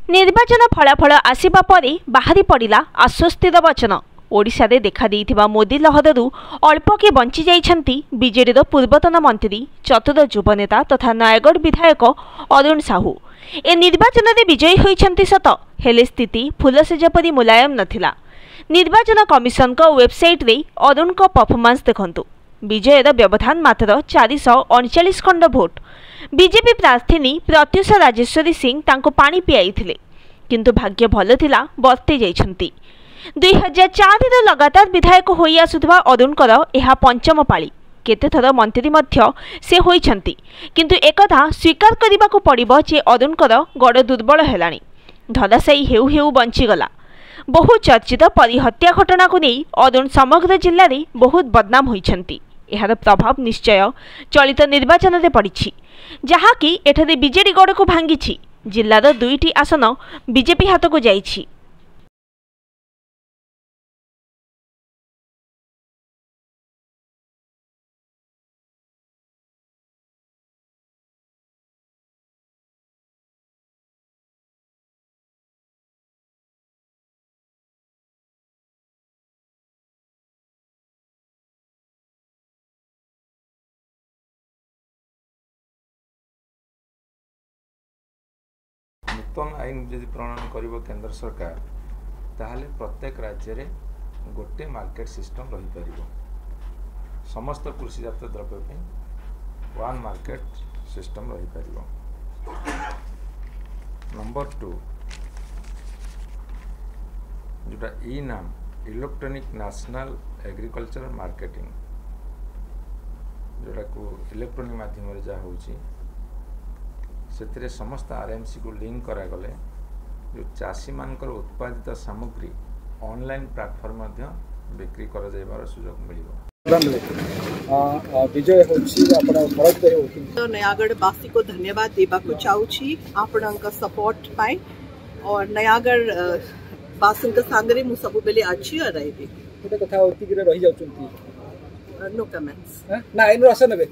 निर्वाचन फलाफल आसिबा परे बाहरी पड़िला आश्वस्तिर वचन। ओडिशा रे देखा देइथिबा मोदी लहररू अल्प के बंची जाइछंती बीजेडीर पूर्वतन मंत्री चतुर युव नेता तथा नयगढ़ विधायक अरुण साहू। ए निर्वाचन रे विजयी होइछंती सत, हेले स्थिति फुलसेज परी मुलायम नथिला। निर्वाचन कमिशन को वेबसाइट रे अरुण को परफॉर्मेंस देखंतु। विजयर व्यवधान मात्र 439 खंड भोट। बीजेपी प्रार्थी प्रत्युषा राजेश्वरी सिंह तांको पानी पियाई थिले, किंतु भाग्य भल थिला बर्ती जाइछंती। 2004 रो लगातार विधायक होई आसुथबा अरुणकर एहा पंचम पाली। केतेथर मंत्री मध्य से होइछंती, किंतु एकथा स्वीकार करिबाकू पड़िबो जे अरुणकर गड़ दुर्बल हेलाणी। धराशायी हेउ हेउ बंचीगला। बहु चर्चित परी हत्या घटना को नहीं अरुण समग्र जिले में बहुत बदनाम होइछंती। एहार प्रभाव निश्चय चलित निर्वाचन में पड़ी, जहाँकि एठारे बीजेडी गड़ को भांगी। जिलार 2टी आसन बीजेपी हाथ को जाइछि। नूतन आईन यदि प्रणयन कर केंद्र सरकार, ताहले प्रत्येक राज्य रे गोटे मार्केट सिस्टम रही पारिबो। समस्त कृषिजात द्रव्य पे वन मार्केट सिस्टम रही पारिबो। नंबर 2 जोटा ई नाम इलेक्ट्रॉनिक नेशनल एग्रीकल्चर मार्केटिंग, जोटा को इलेक्ट्रॉनिक माध्यम रे जा होची, से समस्त आरएमसी को लिंक करागले जो चाषी मानकर उत्पादित सामग्री ऑनलाइन प्लेटफॉर्म बिक्री कर जाइबार सुयोग मिलिबो। विजय होछि नयागढ़ वासी को धन्यवाद देबाकू चाहूछि आपनका सपोर्ट पाए, और नयागढ़ वासी के सांदरे मु सब बेले अच्छी रहबे। गोटे कथा होती कि रही जाउछंती, नो कमेंट्स ना आइन आसन बे